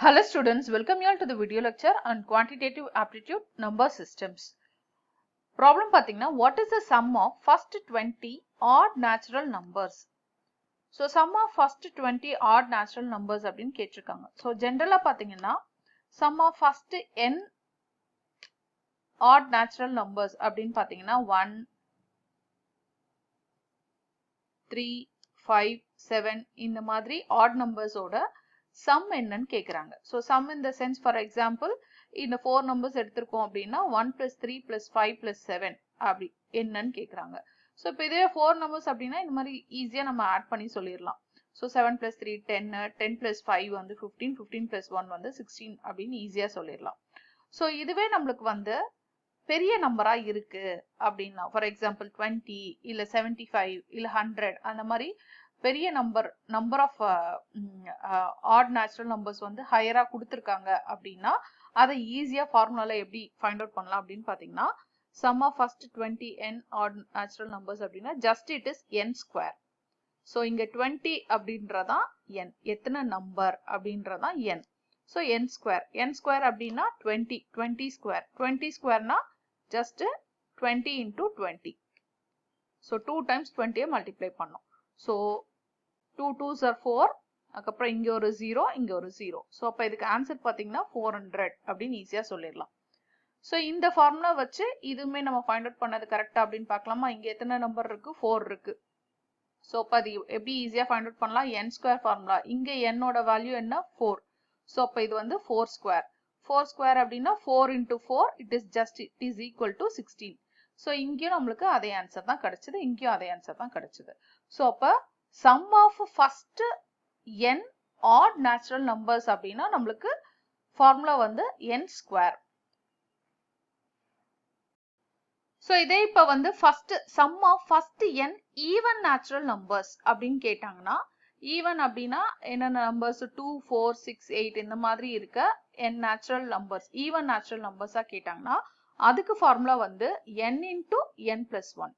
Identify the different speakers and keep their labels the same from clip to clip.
Speaker 1: Hello students, welcome you all to the video lecture on quantitative aptitude number systems. Problem pathina, what is the sum of first 20 odd natural numbers? So sum of first 20 odd natural numbers அப்படினு கேட்டிருக்காங்க. So generally பாத்தீங்கன்னா sum of first n odd natural numbers அப்படினு பாத்தீங்கன்னா 1, 3, 5, 7 இந்த மாதிரி odd numbers ஓட sum என்னன்னு கேக்குறாங்க. So sum in the sense, for example, இந்த 4 numbers எடுத்திருக்கோம் அப்படின்னா 1 plus 3 plus 5 plus 7 அப்படி என்னன்னு கேக்குறாங்க. So இப்போ இதே 4 numbers அப்படின்னா இந்த மாதிரி ஈஸியா நம்ம ஆட் பண்ணி சொல்லிடலாம். So 7 plus 3 10, 10 plus 5 வந்து 15, 15 plus 1 வந்து 16 அப்படின்னு ஈஸியா சொல்லிடலாம். So இதுவே நம்மளுக்கு வந்து பெரிய நம்பரா இருக்கு அப்படின்னா, ஃபார் எக்ஸாம்பிள் 20 இல்ல 75 இல்ல 100 அந்த மாதிரி பெரிய number of odd natural numbers வந்து ஹையரா கொடுத்துருக்காங்க அப்படின்னா அதை ஈஸியா ஃபார்முலால எப்படி ஃபைண்ட் அவுட் பண்ணலாம் அப்படின்னு பாத்தீங்கன்னா, sum of first 20 n add natural numbers அப்படின்னா just it is n square. So இங்க 20 அப்படின்றதான் n, எத்தனை நம்பர் அப்படின்றதான் n. So n square, n square அப்படின்னா 20 ஸ்கொயர், 20 ஸ்கொயர்னா just 20 into 20. So 2 times 20 multiply பண்ணோம். ஸோ 2 2s are 4, அதுக்கப்புறம் இங்க ஒரு 0, இங்க ஒரு 0. ஸோ அப்ப இதுக்கு ஆன்சர் பாத்தீங்கன்னா 400 அப்படின்னு ஈஸியா சொல்லிடலாம். ஸோ இந்த ஃபார்முலா வச்சு இதுவுமே நம்ம ஃபைண்ட் அவுட் பண்ணது கரெக்டா அப்படின்னு பார்க்கலாமா? இங்க எத்தனை நம்பர் இருக்கு? 4 இருக்கு. ஸோ அப்ப அது எப்படி ஈஸியா ஃபைண்ட் அவுட் பண்ணலாம்? n square formula. இங்க n ஓட வேல்யூ என்ன? 4. ஸோ அப்ப இது வந்து 4 ஸ்கொயர். 4 ஸ்கொயர் அப்படின்னா 4 into 4 it is equal to 16. So இங்கேயும் நம்மளுக்கு அதே ஆன்சர் தான் கிடைச்சது, இங்கேயும் அதே ஆன்சர் தான் கிடைச்சது. ஸோ அப்ப sum of first n odd natural numbers அப்படின்னா நம்மளுக்கு ஃபார்முலா வந்து n ஸ்கொயர். ஸோ இதே இப்ப வந்து first sum of first n even natural numbers அப்படின்னு கேட்டாங்கன்னா, ஈவன் அப்படின்னா என்னென்ன நம்பர்ஸ் 2, 4, 6, 8 இந்த மாதிரி இருக்க n natural numbers, even natural numbers கேட்டாங்கன்னா அதுக்கு ஃபார்முலா வந்து n into n plus 1.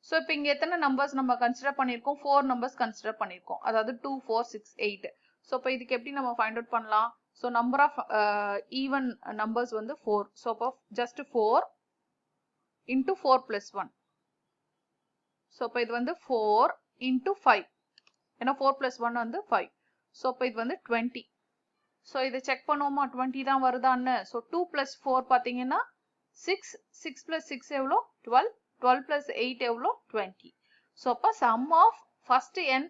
Speaker 1: So இப்போ இங்க எத்தனை நம்பர்ஸ் நம்ம கன்சிடர் பண்ணியிருக்கோம்? 4 நம்பர்ஸ் கன்சிடர் பண்ணியிருக்கோம், அதாவது 2, 4, 6, 8. ஸோ இப்போ இதுக்கு எப்படி நம்ம ஃபைண்ட் அவுட் பண்ணலாம்? So number of even numbers வந்து 4. ஸோ அப்போ ஜஸ்ட் 4 into 4 plus 1. ஸோ இப்போ இது வந்து 4 into 5, ஏன்னா 4 plus 1 வந்து 5. ஸோ இப்போ இது வந்து 20. ஸோ இதை செக் பண்ணுவோமா? 20 தான் வருதான்னு. ஸோ 2 plus 4 பார்த்தீங்கன்னா 6, 6 plus 6 எவ்வளோ? 12, 12 plus 8 எவ்வளோ? 20. ஸோ அப்போ sum of first n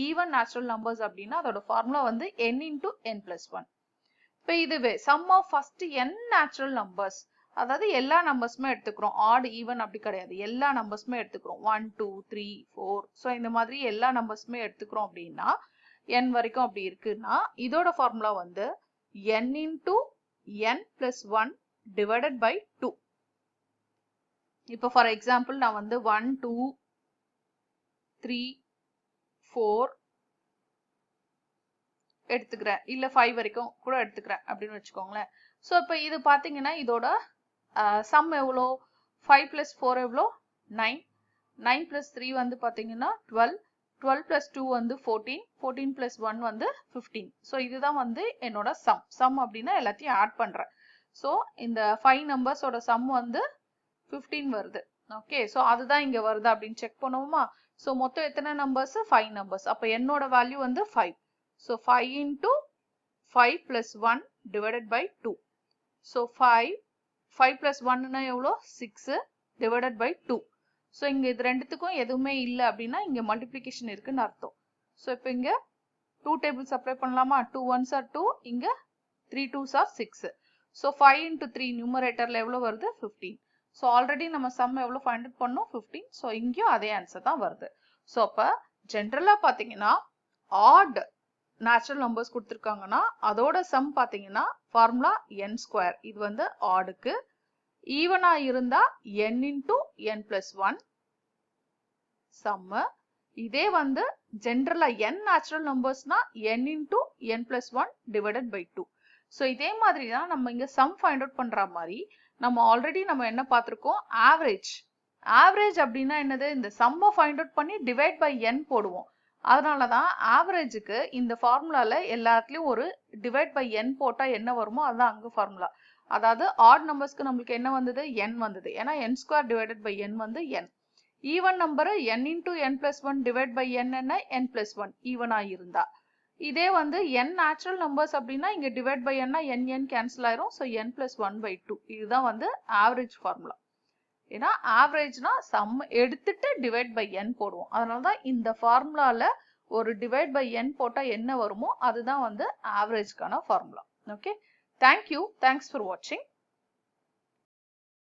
Speaker 1: even natural numbers அப்படின்னா அதோட ஃபார்முலா வந்து n into n plus 1. இப்போ இதுவே sum of first n natural numbers, அதாவது எல்லா நம்பர்ஸுமே எடுத்துக்கிறோம், ஆட் ஈவன் அப்படி கிடையாது, எல்லா நம்பர்ஸுமே எடுத்துக்கிறோம், 1, 2, 3, 4. ஸோ இந்த மாதிரி எல்லா நம்பர்ஸுமே எடுத்துக்கிறோம் அப்படின்னா n வரைக்கும் அப்படி இருக்குன்னா இதோட ஃபார்முலா வந்து n into n plus 1 divided by 2. இப்போ ஃபார் எக்ஸாம்பிள் நான் வந்து 1, 2, 3, 4 எடுத்துக்கிறேன், இல்ல 5 வரைக்கும் கூட எடுத்துக்கிறேன் அப்படின்னு வச்சுக்கோங்களேன். ஸோ இப்போ இது பாத்தீங்கன்னா இதோட சம் எவ்வளோ? 5 plus 4 எவ்வளோ? 9, 9 plus 3 வந்து பாத்தீங்கன்னா 12, 12 plus 2 வந்து 14, 14 plus 1 வந்து 15. ஸோ இதுதான் வந்து என்னோட சம் அப்படின்னா எல்லாத்தையும் ஆட் பண்றேன். ஸோ இந்த 5 நம்பர்ஸோட சம் வந்து 15 வருது. ஓகே, ஸோ அதுதான் இங்க வருது அப்படின்னு செக் பண்ணுவோமா? ஸோ மொத்தம் எத்தனை நம்பர்ஸ்? 5 நம்பர்ஸ். அப்ப என்னோட வேல்யூ வந்து 5. So 5 into 5 plus 1 divided by 2. So 5 plus 1 எவ்வளோ? 6 divided by 2. ஸோ இங்க இது ரெண்டுத்துக்கும் எதுவுமே இல்லை அப்படின்னா இங்க மல்டிப்ளிகேஷன் இருக்குன்னு அர்த்தம். ஸோ இப்போ இங்க 2 டேபிள்ஸ் அப்ளை பண்ணலாமா? 2 1s are 2, இங்க 3 2s are 6. ஸோ 5 into 3 நியூமரேட்டர்ல எவ்வளோ வருது? 15. ஸோ ஆல்ரெடி நம்ம சம் எவ்வளோ ஃபைண்ட் அவுட் பண்ணோம்? 15. ஸோ இங்கேயும் அதே ஆன்சர் தான் வருது. ஸோ அப்போ ஜென்ரலா பாத்தீங்கன்னா ஆட் நேச்சுரல் நம்பர்ஸ் கொடுத்துருக்காங்கன்னா அதோட சம் பாத்தீங்கன்னா ஃபார்முலா n ஸ்கொயர். இது வந்து ஆடுக்கு. ஈவனா இருந்தா n into n plus 1 sum. இதே வந்து ஜென்ரலா n நேச்சுரல் நம்பர்ஸ்னா n into n plus 1 divided by 2. So இதே மாதிரி தான் நம்ம இங்க சம் ஃபைண்ட் அவுட் பண்ற மாதிரி நம்ம ஆல்ரெடி நம்ம என்ன பார்த்திருக்கோம்? ஆவரேஜ். ஆவரேஜ் அப்படின்னா என்னது? இந்த சம்மை ஃபைண்ட் அவுட் பண்ணி டிவைட் பை n போடுவோம். அதனாலதான் ஆவரேஜுக்கு இந்த ஃபார்முலால எல்லாத்துலயும் ஒரு டிவைட் பை n போட்டா என்ன வருமோ அதுதான் அங்க ஃபார்முலா. அதாவது ஆட் நம்பர்ஸ்க்கு நம்மளுக்கு என்ன வந்தது, n வந்தது. ஏன்னா n square divided by n வந்து n. Even number n into n plus one divide by n என்ன, n பிளஸ் ஒன் ஈவனா இருந்தா. இதே வந்து n நேச்சுரல் நம்பர்ஸ் அப்படின்னா இங்க divide by n n cancel ஆயிரும். So n plus one by two. இதுதான் வந்து ஆவரேஜ் ஃபார்முலா. ஏன்னா ஆவரேஜ்னா சம் எடுத்துட்டு டிவைட் பை n போடுவோம். அதனாலதான் இந்த ஃபார்முலால ஒரு டிவைட் பை n போட்டா என்ன வருமோ அதுதான் வந்து ஆவரேஜ்க்கான formula. Okay, thank you, thanks for வாட்சிங்.